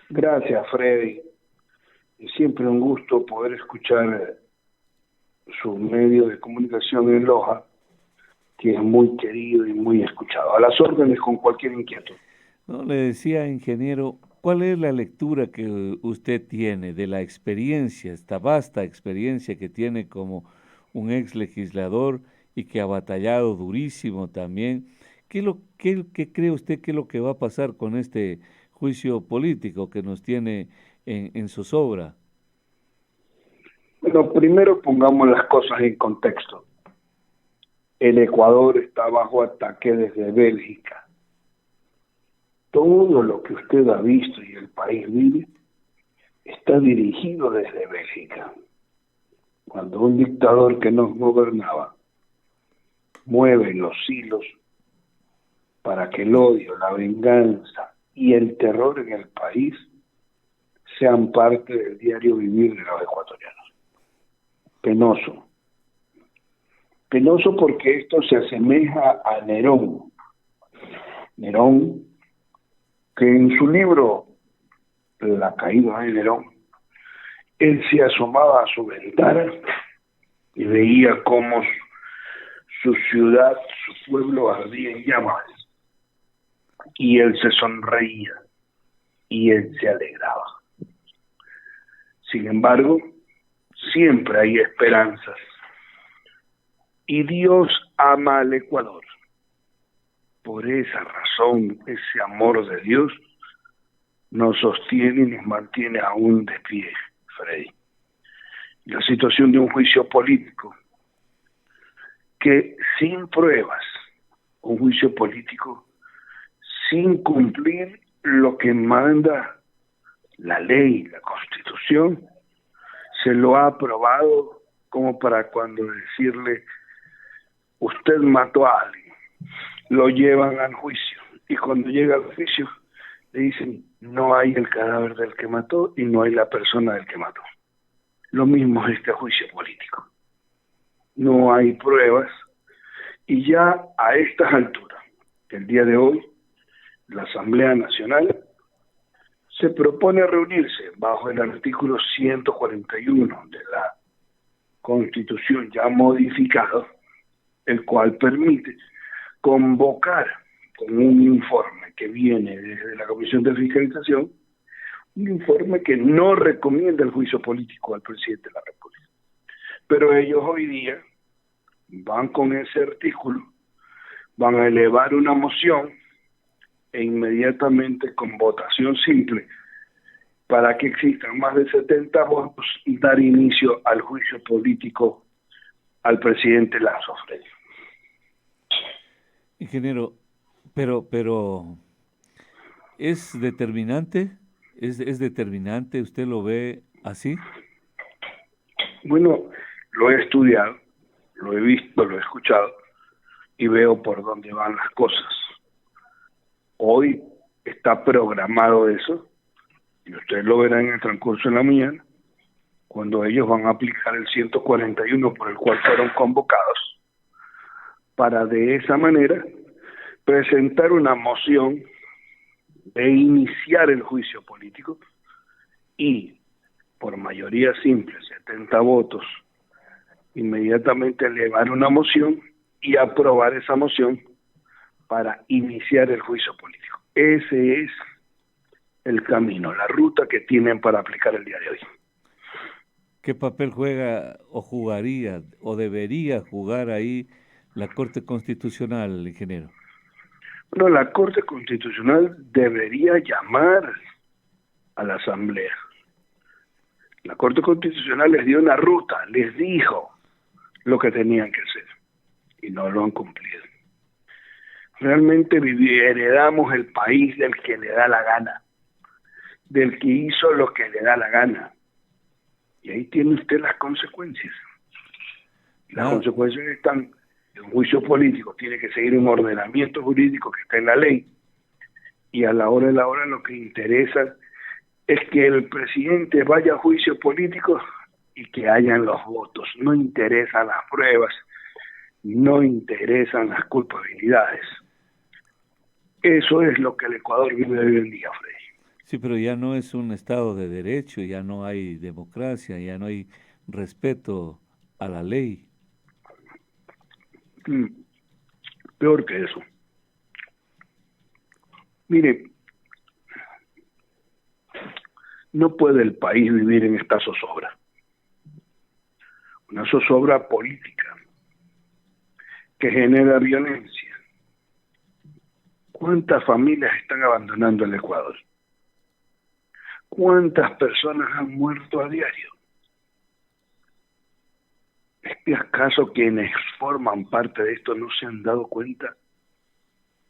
Gracias, Freddy. Es siempre un gusto poder escuchar su medio de comunicación en Loja, que es muy querido y muy escuchado. A las órdenes con cualquier inquietud. No, le decía, ingeniero, ¿cuál es la lectura que usted tiene de la experiencia, esta vasta experiencia que tiene como un ex legislador y que ha batallado durísimo también? ¿Qué cree usted que es lo que va a pasar con este juicio político que nos tiene en zozobra? Bueno, primero pongamos las cosas en contexto. El Ecuador está bajo ataque desde Bélgica. Todo lo que usted ha visto y el país vive está dirigido desde Bélgica. Cuando un dictador que nos gobernaba mueve los hilos para que el odio, la venganza y el terror en el país sean parte del diario vivir de los ecuatorianos. Penoso. Penoso porque esto se asemeja a Nerón. Nerón, que en su libro La caída de Nerón, él se asomaba a su ventana y veía cómo su ciudad, su pueblo ardía en llamas. Y él se sonreía y él se alegraba. Sin embargo, siempre hay esperanzas. Y Dios ama al Ecuador. Por esa razón, ese amor de Dios nos sostiene y nos mantiene aún de pie, Freddy. La situación de un juicio político que sin pruebas, un juicio político sin cumplir lo que manda la ley, la Constitución, se lo ha aprobado como para cuando decirle usted mató a alguien, lo llevan al juicio y cuando llega al juicio le dicen no hay el cadáver del que mató y no hay la persona del que mató. Lo mismo es este juicio político. No hay pruebas y ya a estas alturas, el día de hoy, la Asamblea Nacional se propone reunirse bajo el artículo 141 de la Constitución ya modificado, el cual permite convocar con un informe que viene desde la Comisión de Fiscalización, un informe que no recomienda el juicio político al presidente de la República. Pero ellos hoy día van con ese artículo, van a elevar una moción e inmediatamente con votación simple para que existan más de 70 votos y dar inicio al juicio político al presidente Lazo, Freddy. Ingeniero, pero ¿es determinante? ¿Es determinante? ¿Usted lo ve así? Bueno, lo he estudiado, lo he visto, lo he escuchado y veo por dónde van las cosas. Hoy está programado eso y ustedes lo verán en el transcurso de la mañana cuando ellos van a aplicar el 141 por el cual fueron convocados para de esa manera presentar una moción de iniciar el juicio político y por mayoría simple, 70 votos, inmediatamente elevar una moción y aprobar esa moción para iniciar el juicio político. Ese es el camino, la ruta que tienen para aplicar el día de hoy. ¿Qué papel juega o jugaría o debería jugar ahí la Corte Constitucional, ingeniero? Bueno, la Corte Constitucional debería llamar a la Asamblea. La Corte Constitucional les dio una ruta, les dijo lo que tenían que hacer y no lo han cumplido. Realmente heredamos el país del que le da la gana, del que hizo lo que le da la gana. Y ahí tiene usted las consecuencias. Las Ah, consecuencias están en un juicio político, tiene que seguir un ordenamiento jurídico que está en la ley, y a la hora de la hora lo que interesa es que el presidente vaya a juicio político y que hayan los votos. No interesan las pruebas, no interesan las culpabilidades. Eso es lo que el Ecuador vive hoy en día, Freddy. Sí, pero ya no es un Estado de derecho, ya no hay democracia, ya no hay respeto a la ley. Mm, Peor que eso. Mire, no puede el país vivir en esta zozobra, una zozobra política que genera violencia. ¿Cuántas familias están abandonando el Ecuador? ¿Cuántas personas han muerto a diario? ¿Es que acaso quienes forman parte de esto no se han dado cuenta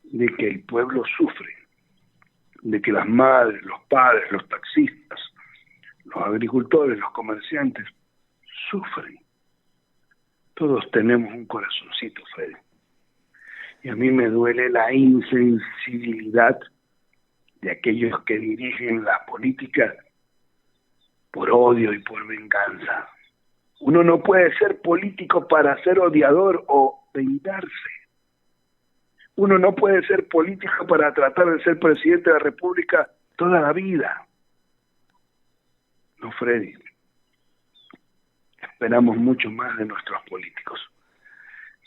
de que el pueblo sufre, de que las madres, los padres, los taxistas, los agricultores, los comerciantes sufren? Todos tenemos un corazoncito, Freddy. Y a mí me duele la insensibilidad de aquellos que dirigen la política por odio y por venganza. Uno no puede ser político para ser odiador o vengarse. Uno no puede ser político para tratar de ser presidente de la República toda la vida. No, Freddy. Esperamos mucho más de nuestros políticos.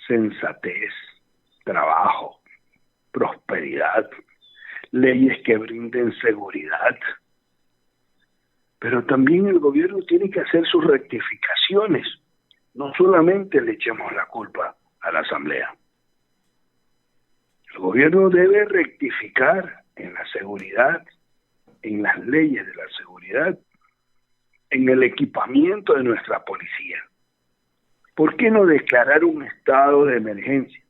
Sensatez, trabajo, prosperidad, leyes que brinden seguridad. Pero también el gobierno tiene que hacer sus rectificaciones. No solamente le echemos la culpa a la Asamblea. El gobierno debe rectificar en la seguridad, en las leyes de la seguridad, en el equipamiento de nuestra policía. ¿Por qué no declarar un estado de emergencia?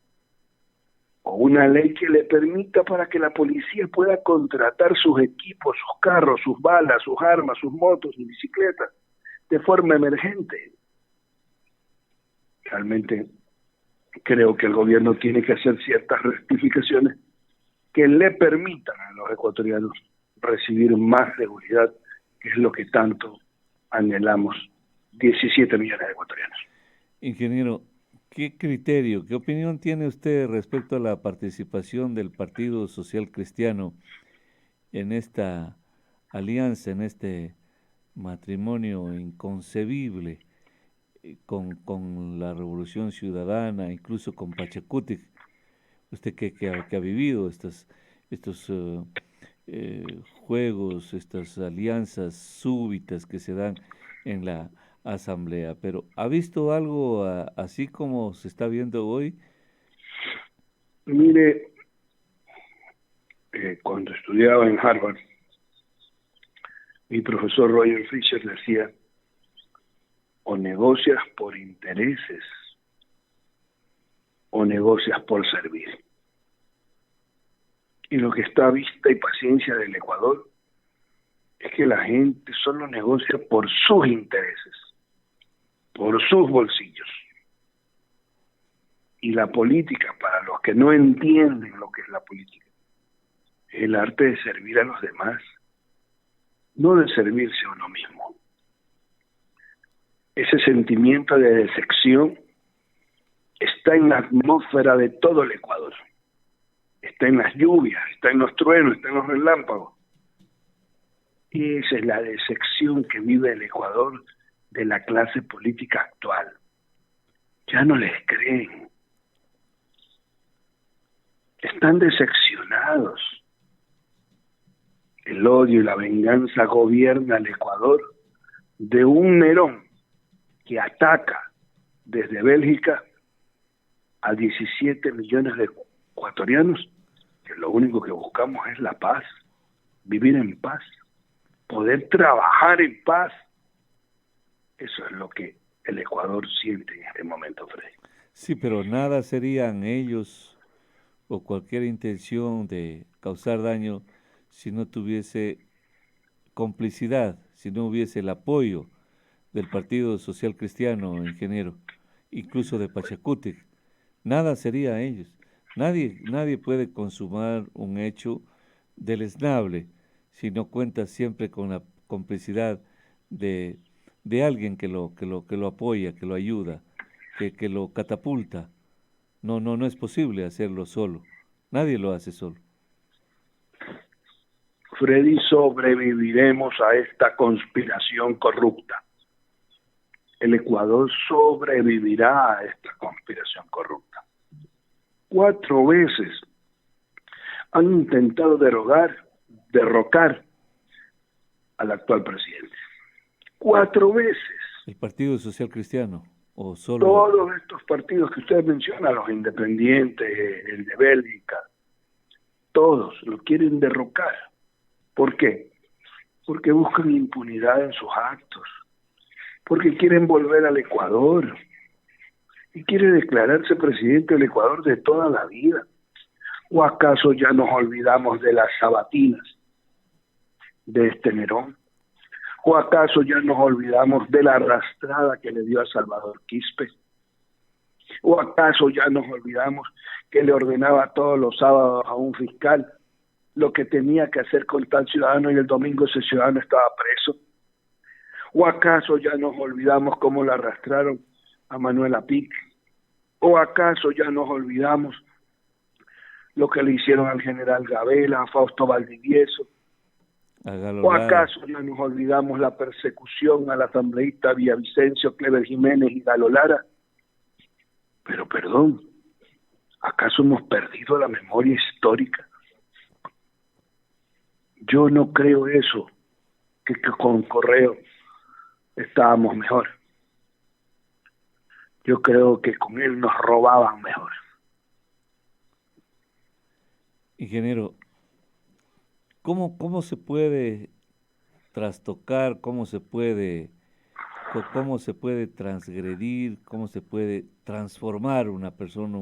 O una ley que le permita para que la policía pueda contratar sus equipos, sus carros, sus balas, sus armas, sus motos y bicicletas de forma emergente. Realmente creo que el gobierno tiene que hacer ciertas rectificaciones que le permitan a los ecuatorianos recibir más seguridad, que es lo que tanto anhelamos 17 millones de ecuatorianos. Ingeniero, ¿qué criterio, qué opinión tiene usted respecto a la participación del Partido Social Cristiano en esta alianza, en este matrimonio inconcebible con la Revolución Ciudadana, incluso con Pachacutic? Usted que ha vivido estos juegos, estas alianzas súbitas que se dan en la asamblea, pero ¿ha visto algo así como se está viendo hoy? Mire, cuando estudiaba en Harvard, mi profesor Roger Fisher decía, o negocias por intereses o negocias por servir. Y lo que está a vista y paciencia del Ecuador es que la gente solo negocia por sus intereses, por sus bolsillos. Y la política, para los que no entienden lo que es la política, es el arte de servir a los demás, no de servirse a uno mismo. Ese sentimiento de decepción está en la atmósfera de todo el Ecuador. Está en las lluvias, está en los truenos, está en los relámpagos. Y esa es la decepción que vive el Ecuador de la clase política actual. Ya no les creen. Están decepcionados. El odio y la venganza gobierna el Ecuador de un Nerón que ataca desde Bélgica a 17 millones de ecuatorianos, que lo único que buscamos es la paz, vivir en paz, poder trabajar en paz. Eso es lo que el Ecuador siente en este momento, Freddy. Sí, pero nada serían ellos o cualquier intención de causar daño si no tuviese complicidad, si no hubiese el apoyo del Partido Social Cristiano, ingeniero, incluso de Pachacutic. Nada sería ellos. Nadie puede consumar un hecho deleznable si no cuenta siempre con la complicidad de, de alguien que lo apoya, que lo ayuda, que lo catapulta. No es posible hacerlo solo. Nadie lo hace solo. Freddy, sobreviviremos a esta conspiración corrupta. El Ecuador sobrevivirá a esta conspiración corrupta. 4 veces han intentado derrocar al actual presidente. 4 veces. ¿El Partido Social Cristiano o solo? Todos estos partidos que usted menciona, los independientes, el de Bélgica, todos lo quieren derrocar. ¿Por qué? Porque buscan impunidad en sus actos, porque quieren volver al Ecuador y quiere declararse presidente del Ecuador de toda la vida. ¿O acaso ya nos olvidamos de las sabatinas de este Nerón? ¿O acaso ya nos olvidamos de la arrastrada que le dio a Salvador Quispe? ¿O acaso ya nos olvidamos que le ordenaba todos los sábados a un fiscal lo que tenía que hacer con tal ciudadano y el domingo ese ciudadano estaba preso? ¿O acaso ya nos olvidamos cómo le arrastraron a Manuela Pic? ¿O acaso ya nos olvidamos lo que le hicieron al general Gabela, a Fausto Valdivieso? ¿O acaso ya nos olvidamos la persecución al asambleísta Villavicencio, Clever Jiménez y Galo Lara? Pero perdón, ¿acaso hemos perdido la memoria histórica? Yo no creo eso, que con Correo estábamos mejor. Yo creo que con él nos robaban mejor. Ingeniero, ¿cómo se puede trastocar, cómo se puede transgredir, cómo se puede transformar una persona,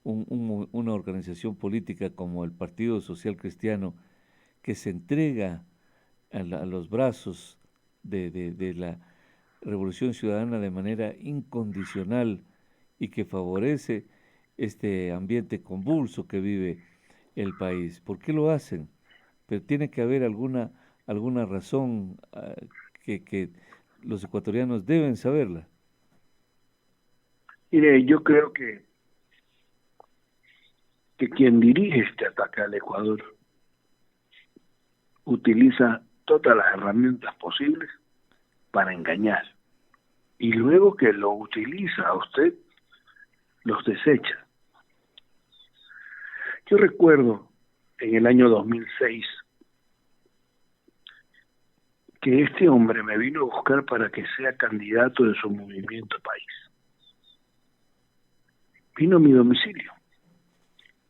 una organización política como el Partido Social Cristiano, que se entrega a los brazos de la Revolución Ciudadana de manera incondicional y que favorece este ambiente convulso que vive el país? ¿Por qué lo hacen? Pero tiene que haber alguna razón que los ecuatorianos deben saberla. Mire, yo creo que quien dirige este ataque al Ecuador utiliza todas las herramientas posibles para engañar. Y luego que lo utiliza a usted, los desecha. Yo recuerdo en el año 2006 que este hombre me vino a buscar para que sea candidato de su movimiento país. Vino a mi domicilio.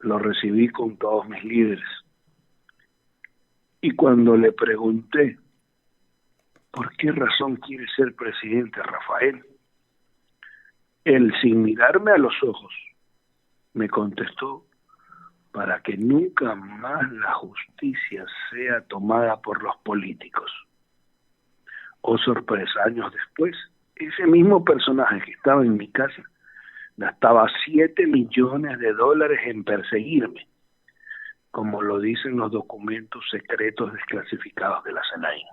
Lo recibí con todos mis líderes. Y cuando le pregunté por qué razón quiere ser presidente Rafael, él, sin mirarme a los ojos, me contestó: para que nunca más la justicia sea tomada por los políticos. Oh sorpresa, años después, ese mismo personaje que estaba en mi casa gastaba $7 millones en perseguirme, como lo dicen los documentos secretos desclasificados de la SENAI,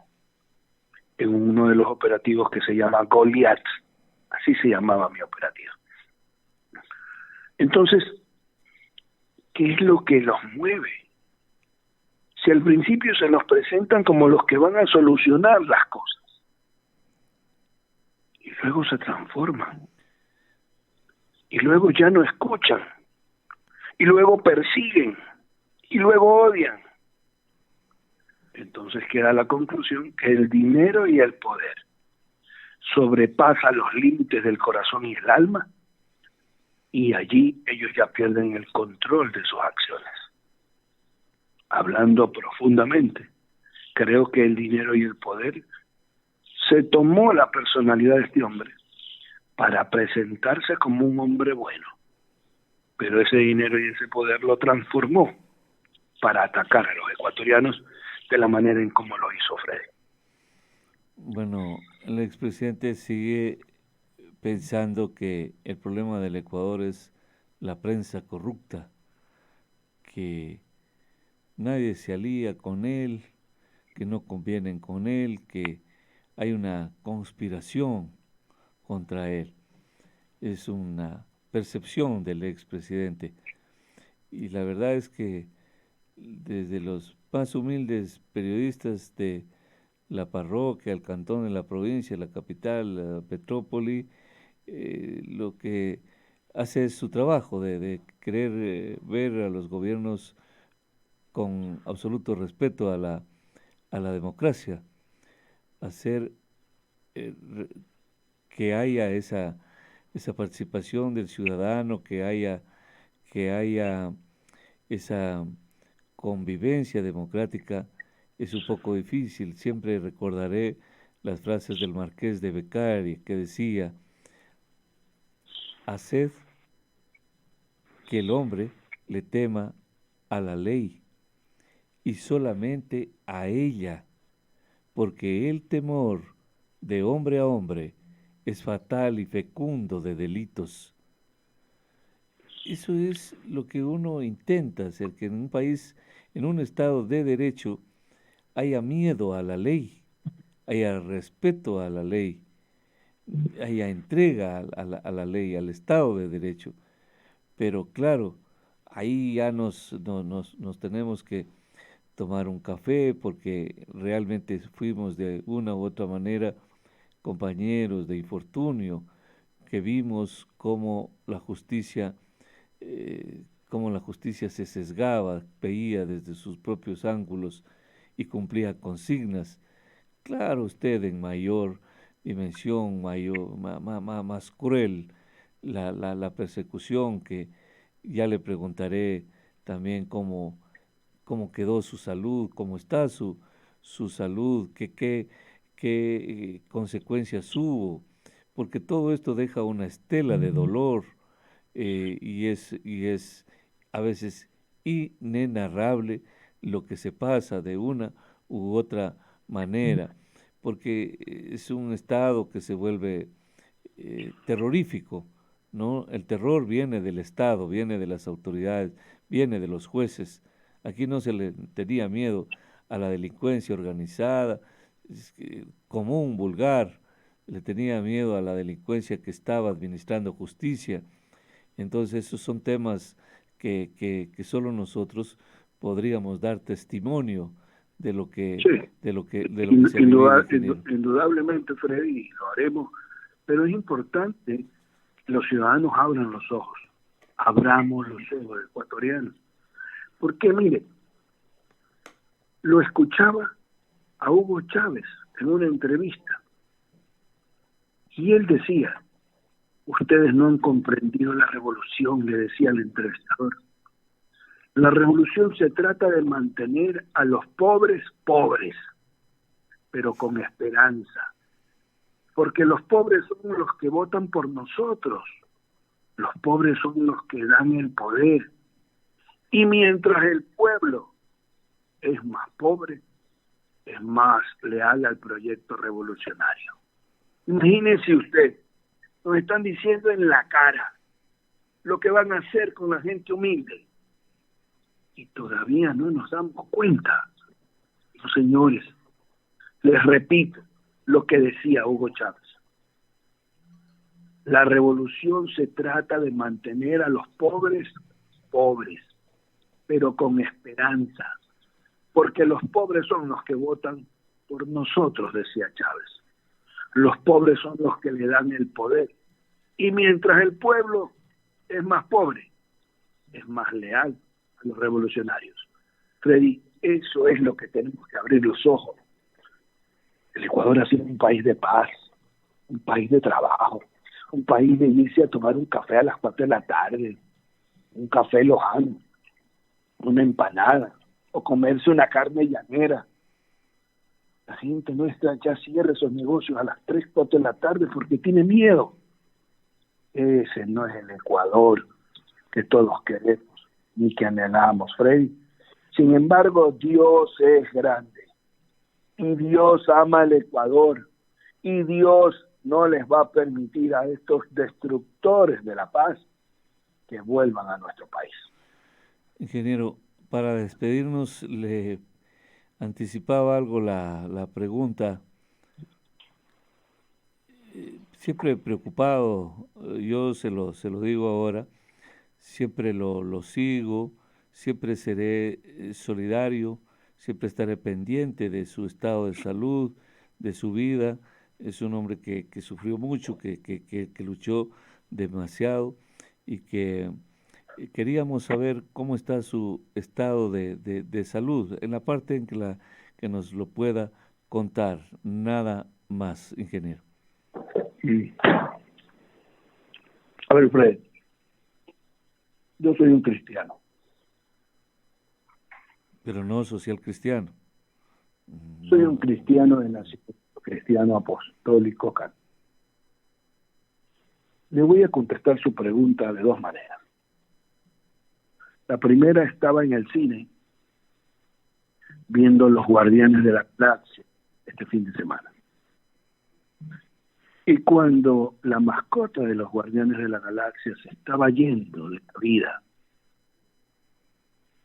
en uno de los operativos que se llama Goliat. Así se llamaba mi operativo. Entonces, ¿qué es lo que los mueve? Si al principio se nos presentan como los que van a solucionar las cosas, y luego se transforman, y luego ya no escuchan, y luego persiguen, y luego odian. Entonces queda la conclusión que el dinero y el poder sobrepasa los límites del corazón y el alma, y allí ellos ya pierden el control de sus acciones. Hablando profundamente, creo que el dinero y el poder se tomó la personalidad de este hombre para presentarse como un hombre bueno, pero ese dinero y ese poder lo transformó para atacar a los ecuatorianos de la manera en como lo hizo Freddy. Bueno, el expresidente sigue pensando que el problema del Ecuador es la prensa corrupta, que nadie se alía con él, que no convienen con él, que hay una conspiración contra él. Es una percepción del expresidente. Y la verdad es que desde los más humildes periodistas de la parroquia, el cantón, en la provincia, la capital, la metrópoli, lo que hace es su trabajo de querer ver a los gobiernos con absoluto respeto a la democracia, hacer eh, re- que haya esa participación del ciudadano, que haya esa convivencia democrática. Es un poco difícil. Siempre recordaré las frases del Marqués de Beccaria que decía: haced que el hombre le tema a la ley y solamente a ella, porque el temor de hombre a hombre es fatal y fecundo de delitos. Eso es lo que uno intenta hacer, que en un país, en un estado de derecho, haya miedo a la ley, haya respeto a la ley, haya entrega a la ley, al Estado de Derecho. Pero claro, ahí ya nos tenemos que tomar un café porque realmente fuimos de una u otra manera compañeros de infortunio, que vimos cómo la justicia se sesgaba, veía desde sus propios ángulos y cumplía consignas. Claro, usted en mayor dimensión, más cruel, la persecución, que ya le preguntaré también cómo quedó su salud, cómo está su salud, qué consecuencias hubo, porque todo esto deja una estela de dolor, y es a veces inenarrable lo que se pasa de una u otra manera, porque es un estado que se vuelve terrorífico, ¿no? El terror viene del Estado, viene de las autoridades, viene de los jueces. Aquí no se le tenía miedo a la delincuencia organizada, común, vulgar, le tenía miedo a la delincuencia que estaba administrando justicia. Entonces esos son temas que solo nosotros podríamos dar testimonio de lo que, Sí, de lo que se ha vivido, ingeniero. indudablemente, Freddy, lo haremos, pero es importante que los ciudadanos abran los ojos, abramos los ojos ecuatorianos, porque mire, lo escuchaba a Hugo Chávez en una entrevista y él decía: ustedes no han comprendido la revolución, le decía al entrevistador. La revolución se trata de mantener a los pobres pobres, pero con esperanza, porque los pobres son los que votan por nosotros, los pobres son los que dan el poder, y mientras el pueblo es más pobre, es más leal al proyecto revolucionario. Imagínese usted, nos están diciendo en la cara lo que van a hacer con la gente humilde, y todavía no nos damos cuenta. Los señores, les repito lo que decía Hugo Chávez: la revolución se trata de mantener a los pobres pobres, pero con esperanza, porque los pobres son los que votan por nosotros, decía Chávez. Los pobres son los que le dan el poder, y mientras el pueblo es más pobre, es más leal a los revolucionarios. Freddy, eso es lo que tenemos que abrir los ojos. El Ecuador ha sido un país de paz, un país de trabajo, un país de irse a tomar un café a las 4 de la tarde, un café lojano, una empanada, o comerse una carne llanera. La gente nuestra ya cierra esos negocios a las 3, 4 de la tarde porque tiene miedo. Ese no es el Ecuador que todos queremos, ni que anhelamos, Freddy. Sin embargo, Dios es grande, y Dios ama al Ecuador, y Dios no les va a permitir a estos destructores de la paz que vuelvan a nuestro país. Ingeniero, para despedirnos, le anticipaba algo la pregunta. Siempre preocupado, yo se lo digo ahora, siempre lo sigo, siempre seré solidario, siempre estaré pendiente de su estado de salud, de su vida. Es un hombre que sufrió mucho, que luchó demasiado y que queríamos saber cómo está su estado de salud, en la parte en que nos lo pueda contar, nada más, ingeniero. Mm. A ver, Fred, yo soy un cristiano. Pero no social cristiano. Soy un No. cristiano de nacimiento, cristiano apostólico católico. Le voy a contestar su pregunta de dos maneras. La primera, estaba en el cine viendo Los Guardianes de la Galaxia este fin de semana. Y cuando la mascota de los Guardianes de la Galaxia se estaba yendo de la vida,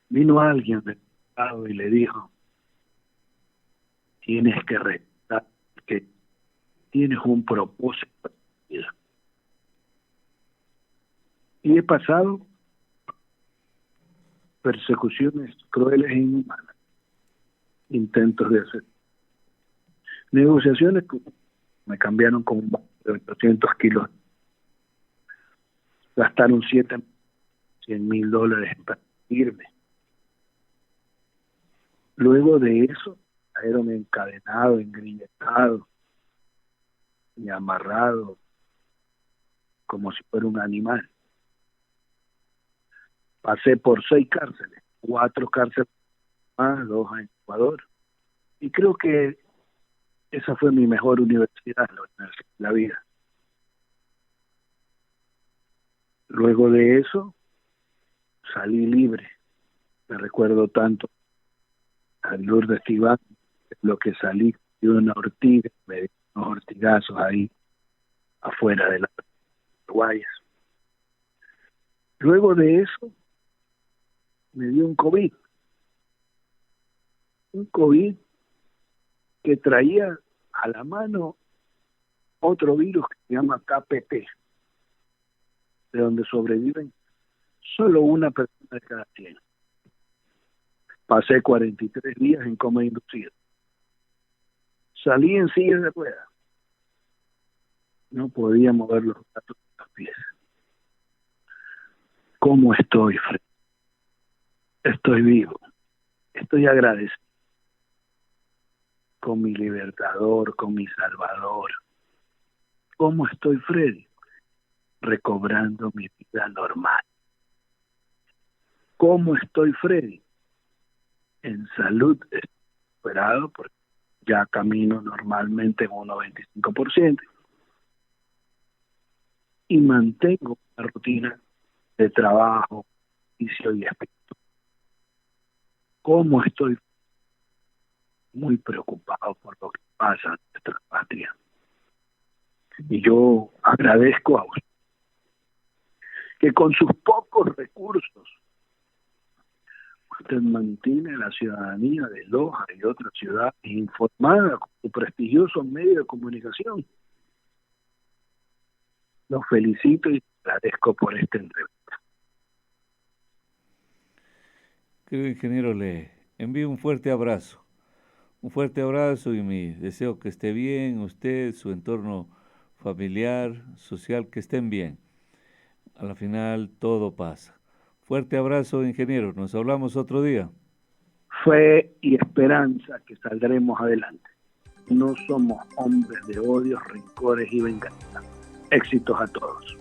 vino alguien del lado y le dijo: tienes que respetar que tienes un propósito en tu vida. Y he pasado persecuciones crueles e inhumanas, intentos de hacer negociaciones que me cambiaron con un barco de 800 kilos, gastaron $100,000 en perseguirme. Luego de eso, cayeron encadenado, engrilletado y amarrado como si fuera un animal. Pasé por 6 cárceles, 4 cárceles más, 2 en Ecuador. Y creo que esa fue mi mejor universidad, la Universidad de la Vida. Luego de eso, salí libre. Me recuerdo tanto a Lourdes Tibán, lo que salí de una ortiga, me dio unos ortigazos ahí afuera de las Guayas. Luego de eso, me dio un COVID que traía a la mano otro virus que se llama KPT, de donde sobreviven solo una persona de cada 100. Pasé 43 días en coma inducido. Salí en silla de ruedas. No podía mover los brazos y los pies. ¿Cómo estoy, Fred? Estoy vivo. Estoy agradecido con mi libertador, con mi salvador. ¿Cómo estoy, Freddy? Recobrando mi vida normal. ¿Cómo estoy, Freddy? En salud, esperado, porque ya camino normalmente en un 95%. Y mantengo una rutina de trabajo, oficio y espíritu. ¿Cómo estoy? Muy preocupado por lo que pasa en nuestra patria. Y yo agradezco a usted que con sus pocos recursos usted mantiene la ciudadanía de Loja y otras ciudades informada con su prestigioso medio de comunicación. Los felicito y agradezco por esta entrevista. Querido ingeniero, le envío un fuerte abrazo. Un fuerte abrazo y mi deseo que esté bien, usted, su entorno familiar, social, que estén bien. A la final todo pasa. Fuerte abrazo, ingeniero. Nos hablamos otro día. Fe y esperanza que saldremos adelante. No somos hombres de odios, rencores y venganza. Éxitos a todos.